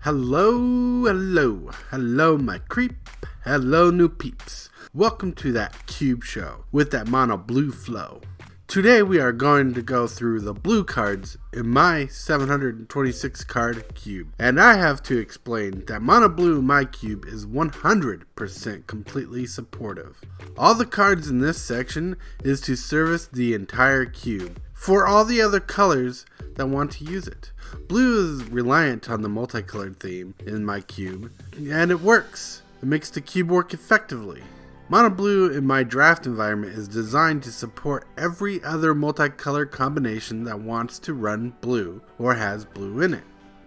Hello my creep, hello new peeps. Welcome to that cube show with that mono blue flow. Today we are going to go through the blue cards in my 726 card cube. And I have to explain that mono blue in my cube is 100% completely supportive. All the cards in this section is to service the entire cube for all the other colors that want to use it. Blue is reliant on the multicolored theme in my cube, and it works. It makes the cube work effectively. Mono blue in my draft environment is designed to support every other multicolored combination that wants to run blue or has blue in it.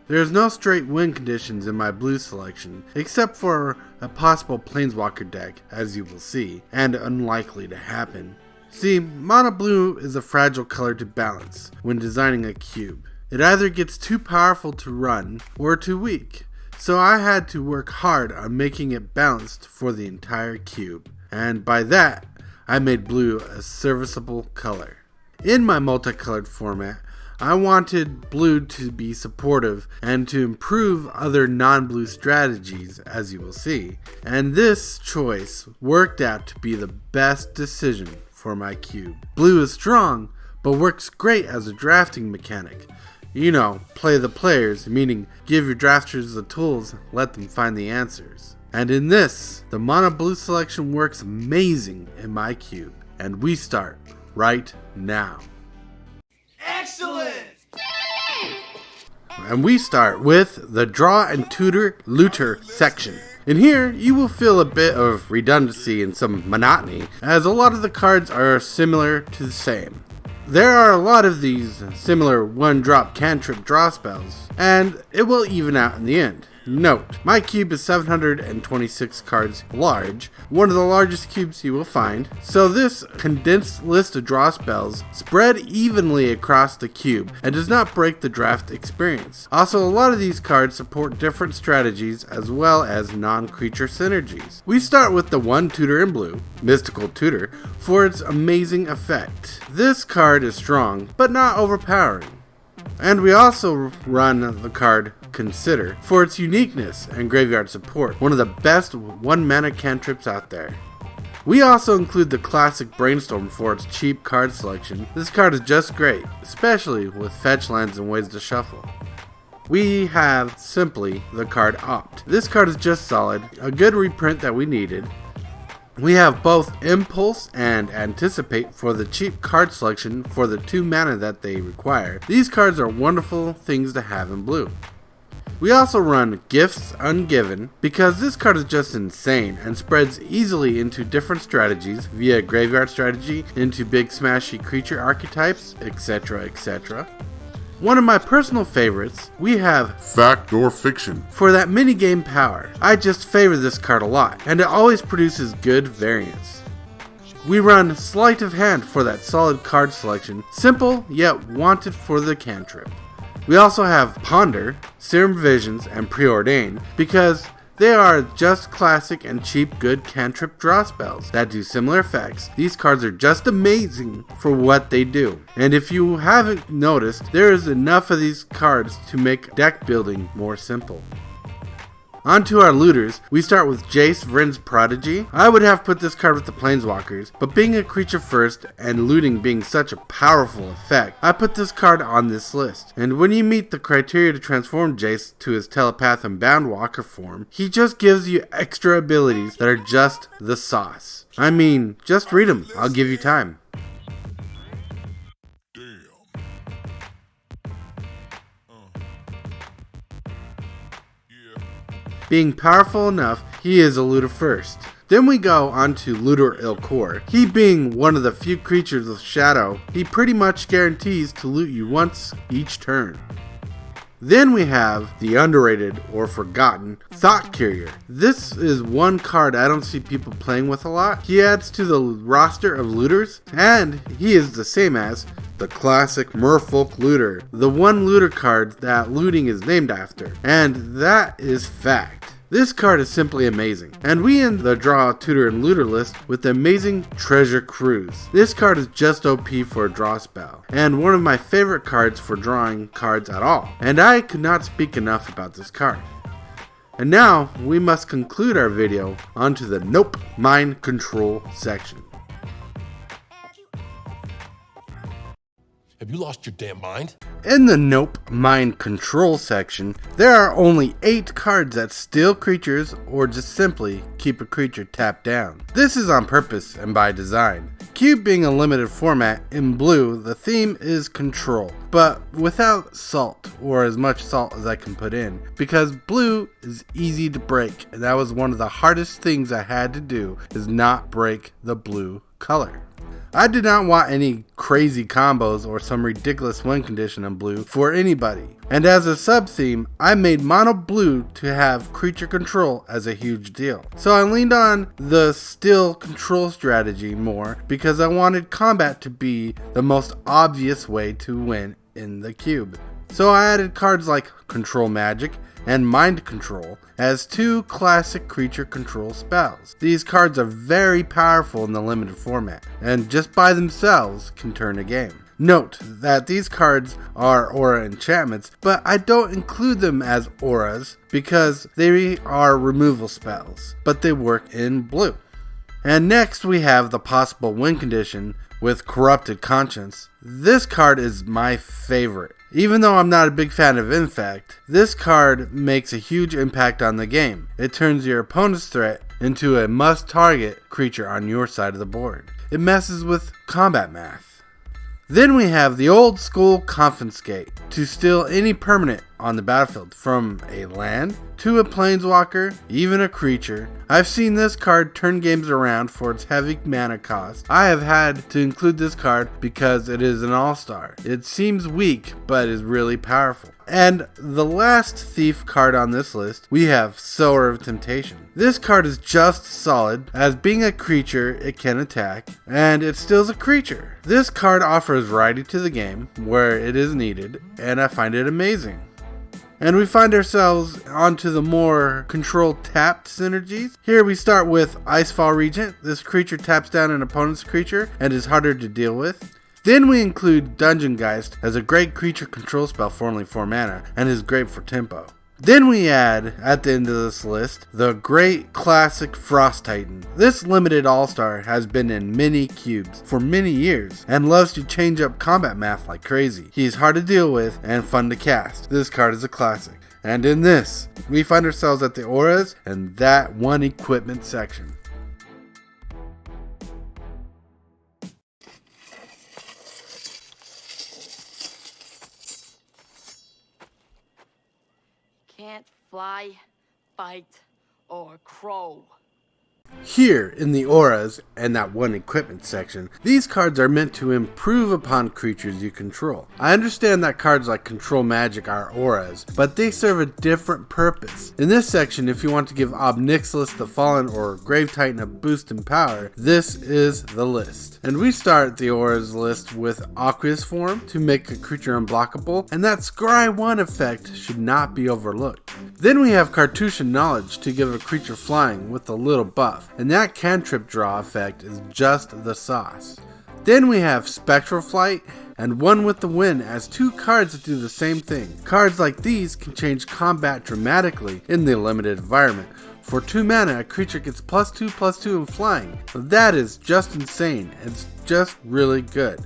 There is no straight win conditions in my blue selection, except for a possible planeswalker deck, as you will see, and unlikely to happen. See, mono blue is a fragile color to balance when designing a cube. It either gets too powerful to run or too weak, so I had to work hard on making it balanced for the entire cube, and by that, I made blue a serviceable color. In my multicolored format, I wanted blue to be supportive and to improve other non-blue strategies, as you will see, and this choice worked out to be the best decision for my cube. Blue is strong, but works great as a drafting mechanic. You know, play the players, meaning give your drafters the tools, let them find the answers. And in this, the mono blue selection works amazing in my cube. And we start right now. Excellent! And we start with the Draw and Tutor Looter section. In here, you will feel a bit of redundancy and some monotony, as a lot of the cards are similar to the same. There are a lot of these similar one-drop cantrip draw spells, and it will even out in the end. Note, my cube is 726 cards large, one of the largest cubes you will find, so this condensed list of draw spells spread evenly across the cube and does not break the draft experience. Also, a lot of these cards support different strategies as well as non-creature synergies. We start with the one tutor in blue, Mystical Tutor, for its amazing effect. This card is strong, but not overpowering. And we also run the card Consider for its uniqueness and graveyard support, one of the best one mana cantrips out there. We also include the classic Brainstorm for its cheap card selection. This card is just great, especially with fetch lands and ways to shuffle. We have simply the card Opt. This card is just solid, a good reprint that we needed. We have both Impulse and Anticipate for the cheap card selection for the 2 mana that they require. These cards are wonderful things to have in blue. We also run Gifts Ungiven because this card is just insane and spreads easily into different strategies via graveyard strategy, into big smashy creature archetypes, etc, etc. One of my personal favorites, we have Fact or Fiction for that minigame power. I just favor this card a lot, and it always produces good variants. We run Sleight of Hand for that solid card selection, simple yet wanted for the cantrip. We also have Ponder, Serum Visions, and Preordain because they are just classic and cheap good cantrip draw spells that do similar effects. These cards are just amazing for what they do. And if you haven't noticed, there is enough of these cards to make deck building more simple. On to our looters, we start with Jace Vryn's Prodigy. I would have put this card with the Planeswalkers, but being a creature first and looting being such a powerful effect, I put this card on this list. And when you meet the criteria to transform Jace to his Telepath and Bound Walker form, he just gives you extra abilities that are just the sauce. I mean, just read them, I'll give you time. Being powerful enough, he is a looter first. Then we go on to Looter Ilkor. He being one of the few creatures with shadow, he pretty much guarantees to loot you once each turn. Then we have the underrated or forgotten Thought Courier. This is one card I don't see people playing with a lot. He adds to the roster of looters, and he is the same as the classic Merfolk Looter, the one looter card that looting is named after, and that is fact. This card is simply amazing, and we end the Draw, Tutor, and Looter list with the amazing Treasure Cruise. This card is just OP for a draw spell, and one of my favorite cards for drawing cards at all, and I could not speak enough about this card. And now we must conclude our video onto the Nope Mind Control section. Have you lost your damn mind? In the Nope Mind Control section, there are only 8 cards that steal creatures or just simply keep a creature tapped down. This is on purpose and by design. Cube being a limited format, in blue the theme is control, but without salt, or as much salt as I can put in, because blue is easy to break, and that was one of the hardest things I had to do, is not break the blue color. I did not want any crazy combos or some ridiculous win condition in blue for anybody. And as a sub-theme, I made mono blue to have creature control as a huge deal. So I leaned on the still control strategy more because I wanted combat to be the most obvious way to win in the cube. So I added cards like Control Magic and Mind Control as 2 classic creature control spells. These cards are very powerful in the limited format, and just by themselves can turn a game. Note that these cards are aura enchantments, but I don't include them as auras because they are removal spells, but they work in blue. And next we have the possible win condition with Corrupted Conscience. This card is my favorite. Even though I'm not a big fan of Infect, this card makes a huge impact on the game. It turns your opponent's threat into a must-target creature on your side of the board. It messes with combat math. Then we have the old school Confiscate to steal any permanent on the battlefield, from a land to a planeswalker, even a creature. I've seen this card turn games around for its heavy mana cost. I have had to include this card because it is an all-star. It seems weak, but is really powerful. And the last thief card on this list, we have Sower of Temptation. This card is just solid, as being a creature it can attack, and it steals a creature. This card offers variety to the game where it is needed, and I find it amazing. And we find ourselves onto the more control tapped synergies. Here we start with Icefall Regent. This creature taps down an opponent's creature and is harder to deal with. Then we include Dungeon Geist as a great creature control spell for only 4 mana and is great for tempo. Then we add, at the end of this list, the great classic Frost Titan. This limited all-star has been in many cubes for many years and loves to change up combat math like crazy. He is hard to deal with and fun to cast. This card is a classic. And in this, we find ourselves at the auras and that one equipment section. Can't fly, bite, or crow. Here in the auras and that one equipment section, these cards are meant to improve upon creatures you control. I understand that cards like Control Magic are auras, but they serve a different purpose. In this section, if you want to give Ob Nixilis the Fallen or Grave Titan a boost in power, this is the list. And we start the auras list with Aqueous Form to make a creature unblockable, and that Scry 1 effect should not be overlooked. Then we have Cartouche Knowledge to give a creature flying with a little buff, and that cantrip draw effect is just the sauce. Then we have Spectral Flight and One with the Wind as 2 cards that do the same thing. Cards like these can change combat dramatically in the limited environment. For 2 mana, a creature gets +2/+2 in flying. That is just insane. It's just really good.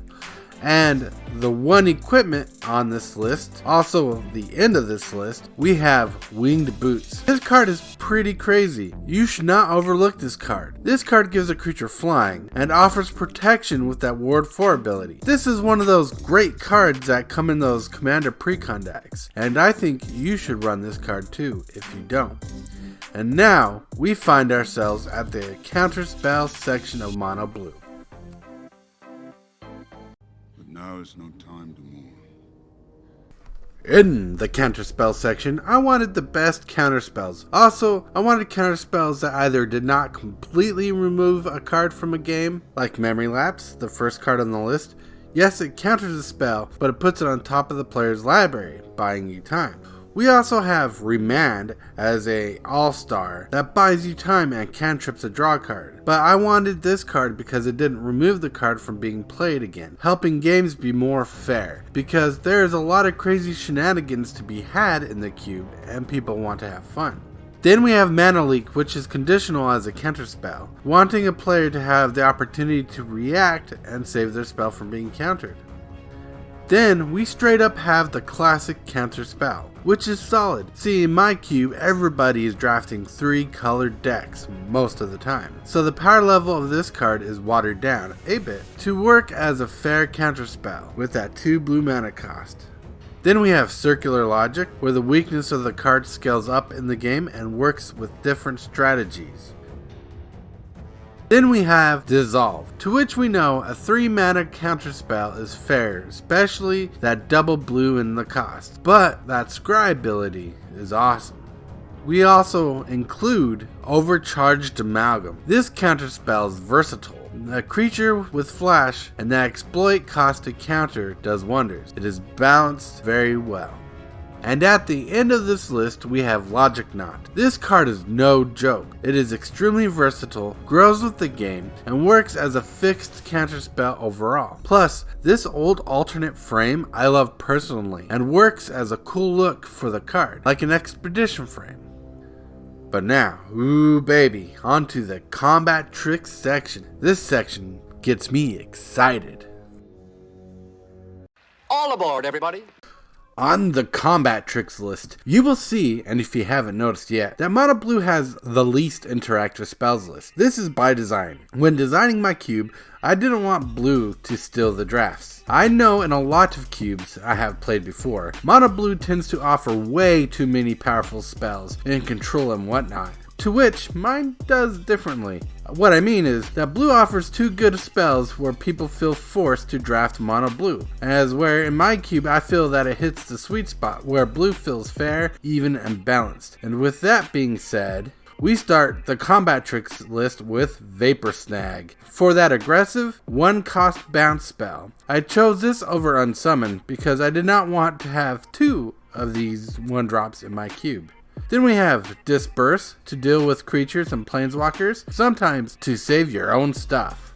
And the one equipment on this list, also the end of this list, we have Winged Boots. This card is pretty crazy. You should not overlook this card. This card gives a creature flying and offers protection with that Ward 4 ability. This is one of those great cards that come in those Commander Precon decks, and I think you should run this card too if you don't. And now we find ourselves at the Counterspell section of Mono Blue. Now is no time to mourn. In the counterspell section, I wanted the best counterspells. Also, I wanted counterspells that either did not completely remove a card from a game, like Memory Lapse, the first card on the list. Yes, it counters a spell, but it puts it on top of the player's library, buying you time. We also have Remand as a all-star that buys you time and cantrips a draw card. But I wanted this card because it didn't remove the card from being played again, helping games be more fair. Because there is a lot of crazy shenanigans to be had in the cube and people want to have fun. Then we have Mana Leak, which is conditional as a counterspell, wanting a player to have the opportunity to react and save their spell from being countered. Then we straight up have the classic counterspell, which is solid. See, in my cube, everybody is drafting 3 colored decks most of the time, so the power level of this card is watered down a bit to work as a fair counterspell with that 2 blue mana cost. Then we have Circular Logic, where the weakness of the card scales up in the game and works with different strategies. Then we have Dissolve, to which we know a 3 mana counterspell is fair, especially that double blue in the cost, but that scry ability is awesome. We also include Overcharged Amalgam. This counterspell is versatile. A creature with flash and that exploit cost to counter does wonders. It is balanced very well. And at the end of this list, we have Logic Knot. This card is no joke. It is extremely versatile, grows with the game, and works as a fixed counterspell overall. Plus, this old alternate frame I love personally, and works as a cool look for the card, like an expedition frame. But now, ooh baby, onto the combat tricks section. This section gets me excited. All aboard, everybody. On the combat tricks list, you will see, and if you haven't noticed yet, that Mono Blue has the least interactive spells list. This is by design. When designing my cube, I didn't want blue to steal the drafts. I know in a lot of cubes I have played before, Mono Blue tends to offer way too many powerful spells and control and whatnot, to which mine does differently. What I mean is that blue offers 2 good spells where people feel forced to draft mono blue, as where in my cube I feel that it hits the sweet spot where blue feels fair, even, and balanced. And with that being said, we start the combat tricks list with Vapor Snag. For that aggressive, 1 cost bounce spell, I chose this over Unsummon because I did not want to have 2 of these 1-drops in my cube. Then we have Disperse to deal with creatures and planeswalkers, sometimes to save your own stuff.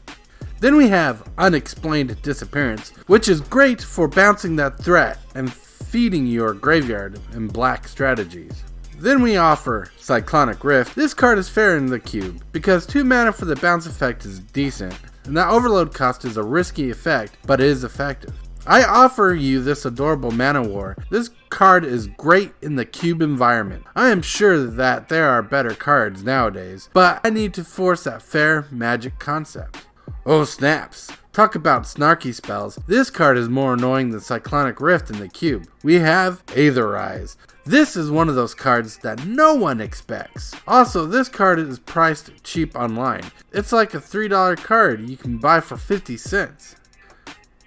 Then we have Unexplained Disappearance, which is great for bouncing that threat and feeding your graveyard in black strategies. Then we offer Cyclonic Rift. This card is fair in the cube, because 2 mana for the bounce effect is decent, and that overload cost is a risky effect, but it is effective. I offer you this adorable Mana War. This card is great in the cube environment. I am sure that there are better cards nowadays, but I need to force that fair magic concept. Oh snaps! Talk about snarky spells. This card is more annoying than Cyclonic Rift in the cube. We have Aetherize. This is one of those cards that no one expects. Also, this card is priced cheap online. It's like a $3 card you can buy for 50 cents.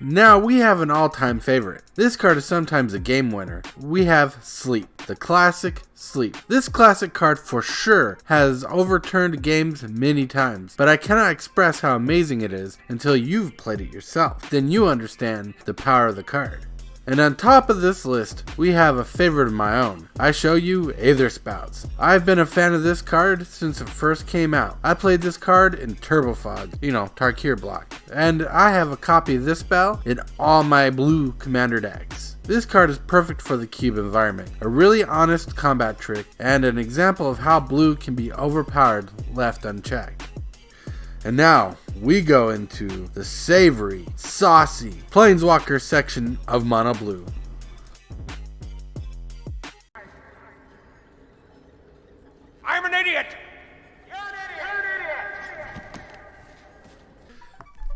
Now we have an all-time favorite. This card is sometimes a game winner. We have Sleep, the classic Sleep. This classic card for sure has overturned games many times, but I cannot express how amazing it is until you've played it yourself. Then you understand the power of the card. And on top of this list, we have a favorite of my own. I show you Aether Spouts. I've been a fan of this card since it first came out. I played this card in Turbofog, Tarkir block. And I have a copy of this spell in all my blue commander decks. This card is perfect for the cube environment. A really honest combat trick, and an example of how blue can be overpowered left unchecked. And now, we go into the savory, saucy Planeswalker section of Mono Blue. I'm an idiot!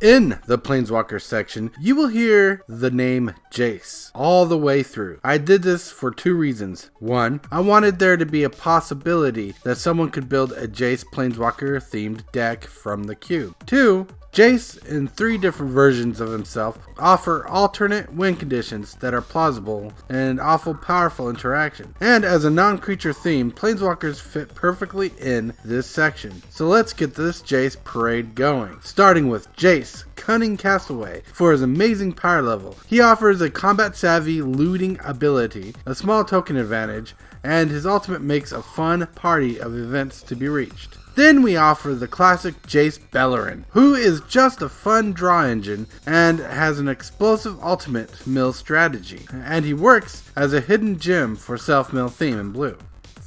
In the Planeswalker section, you will hear the name Jace all the way through. I did this for 2 reasons. 1, I wanted there to be a possibility that someone could build a Jace Planeswalker themed deck from the cube. 2, Jace, in 3 different versions of himself, offer alternate win conditions that are plausible and awful powerful interaction. And as a non-creature theme, Planeswalkers fit perfectly in this section. So let's get this Jace parade going. Starting with Jace, Cunning Castaway. For his amazing power level, he offers a combat-savvy looting ability, a small token advantage, and his ultimate makes a fun party of events to be reached. Then we offer the classic Jace Beleren, who is just a fun draw engine and has an explosive ultimate mill strategy, and he works as a hidden gem for self-mill theme in blue.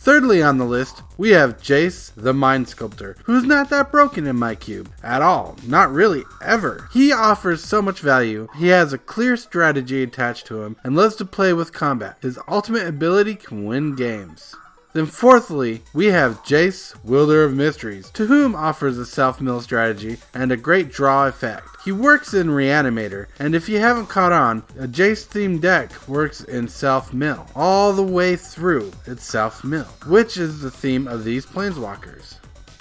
Thirdly on the list, we have Jace the Mind Sculptor, who's not that broken in my cube at all. Not really, ever. He offers so much value, he has a clear strategy attached to him, and loves to play with combat. His ultimate ability can win games. Then fourthly, we have Jace, Wielder of Mysteries, to whom offers a self-mill strategy and a great draw effect. He works in Reanimator, and if you haven't caught on, a Jace-themed deck works in self-mill, all the way through its self-mill, which is the theme of these Planeswalkers.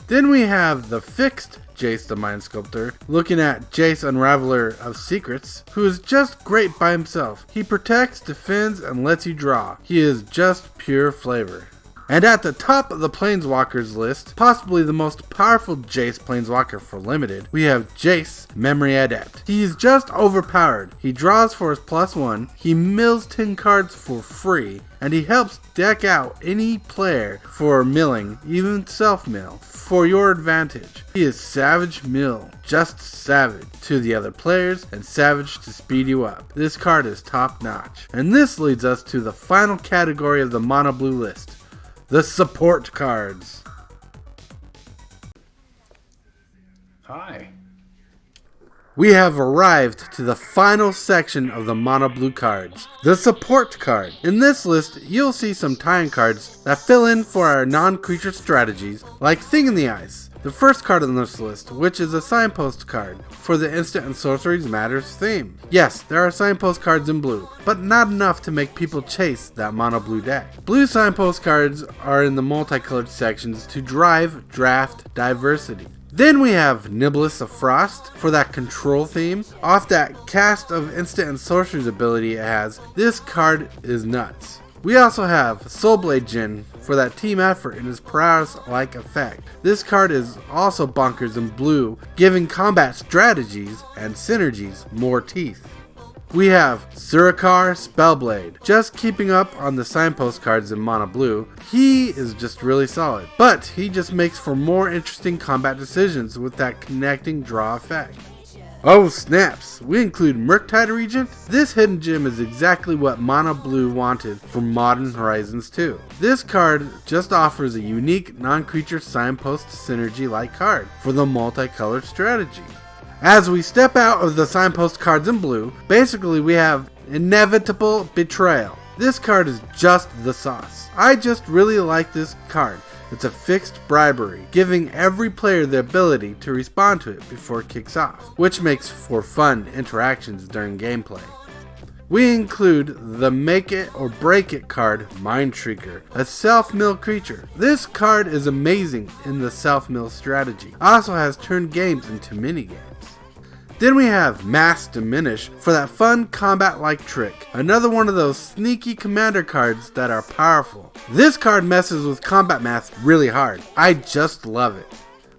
Then we have the fixed Jace the Mind Sculptor, looking at Jace Unraveler of Secrets, who is just great by himself. He protects, defends, and lets you draw. He is just pure flavor. And at the top of the Planeswalkers list, possibly the most powerful Jace Planeswalker for Limited, we have Jace, Memory Adept. He is just overpowered. He draws for his +1, he mills 10 cards for free, and he helps deck out any player for milling, even self-mill, for your advantage. He is Savage Mill, just savage to the other players, and savage to speed you up. This card is top notch. And this leads us to the final category of the Mono Blue list. The support cards. Hi. We have arrived to the final section of the Mono Blue cards, the support card. In this list, you'll see some tie-in cards that fill in for our non-creature strategies, like Thing in the Eyes, the first card on this list, which is a signpost card for the Instant and Sorceries Matters theme. Yes, there are signpost cards in blue, but not enough to make people chase that mono blue deck. Blue signpost cards are in the multicolored sections to drive draft diversity. Then we have Niblis of Frost for that control theme. Off that cast of Instant and Sorceries ability it has, this card is nuts. We also have Soulblade Djinn for that team effort and his prowess-like effect. This card is also bonkers in blue, giving combat strategies and synergies more teeth. We have Surakar Spellblade, just keeping up on the signpost cards in Mono Blue. He is just really solid, but he just makes for more interesting combat decisions with that connecting draw effect. Oh snaps, we include Murktide Regent. This hidden gem is exactly what Mono Blue wanted for Modern Horizons 2. This card just offers a unique non-creature signpost synergy-like card for the multicolored strategy. As we step out of the signpost cards in blue, basically we have Inevitable Betrayal. This card is just the sauce. I just really like this card. It's a fixed bribery, giving every player the ability to respond to it before it kicks off, which makes for fun interactions during gameplay. We include the Make It or Break It card, Mind Shrieker, a self-mill creature. This card is amazing in the self-mill strategy. Also has turned games into minigames. Then we have Mass Diminish for that fun combat-like trick. Another one of those sneaky commander cards that are powerful. This card messes with combat math really hard. I just love it.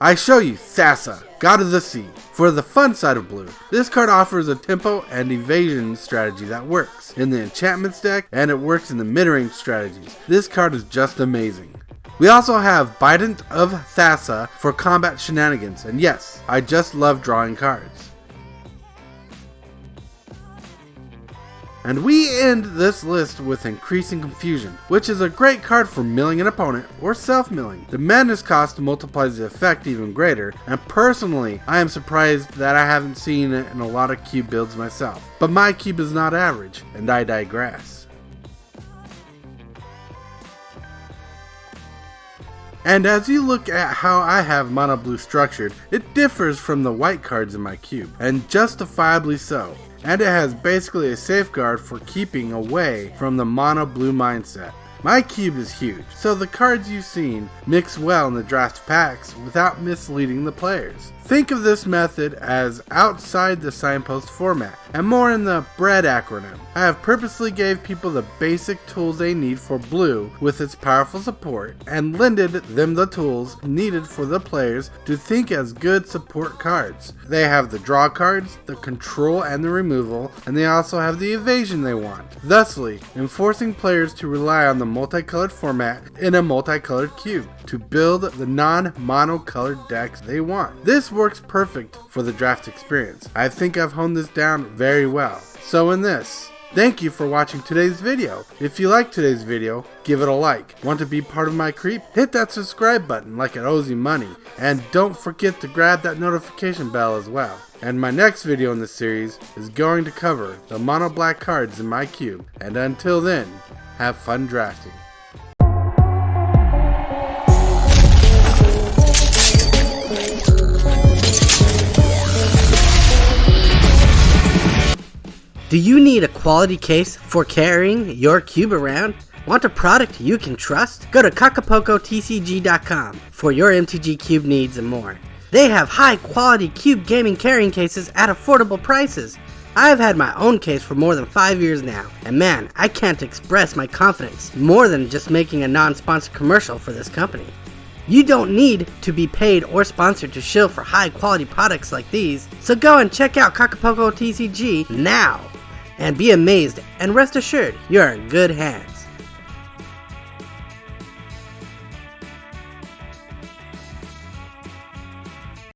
I show you Thassa, God of the Sea, for the fun side of blue. This card offers a tempo and evasion strategy that works in the enchantments deck, and it works in the mid-range strategies. This card is just amazing. We also have Bident of Thassa for combat shenanigans, and yes, I just love drawing cards. And we end this list with Increasing Confusion, which is a great card for milling an opponent or self-milling. The madness cost multiplies the effect even greater, and personally, I am surprised that I haven't seen it in a lot of cube builds myself. But my cube is not average, and I digress. And as you look at how I have Mono Blue structured, it differs from the white cards in my cube, and justifiably so. And it has basically a safeguard for keeping away from the Mono Blue mindset. My cube is huge, so the cards you've seen mix well in the draft packs without misleading the players. Think of this method as outside the signpost format, and more in the BREAD acronym. I have purposely gave people the basic tools they need for blue with its powerful support, and lended them the tools needed for the players to think as good support cards. They have the draw cards, the control and the removal, and they also have the evasion they want, thusly enforcing players to rely on the multicolored format in a multicolored cube to build the non-monocolored decks they want. This works perfect for the draft experience. I think I've honed this down very well. So in this, Thank you for watching today's video. If you like today's video, give it a like. Want to be part of my creep? Hit that subscribe button like it owes you money. And don't forget to grab that notification bell as well. And my next video in the series is going to cover the mono black cards in my cube. And until then, have fun drafting. Do you need a quality case for carrying your cube around? Want a product you can trust? Go to CacapocotCG.com for your MTG cube needs and more. They have high quality cube gaming carrying cases at affordable prices. I've had my own case for more than 5 years now, and man, I can't express my confidence more than just making a non-sponsored commercial for this company. You don't need to be paid or sponsored to shill for high quality products like these, so go and check out CacapocotCG now. And be amazed and rest assured you're in good hands.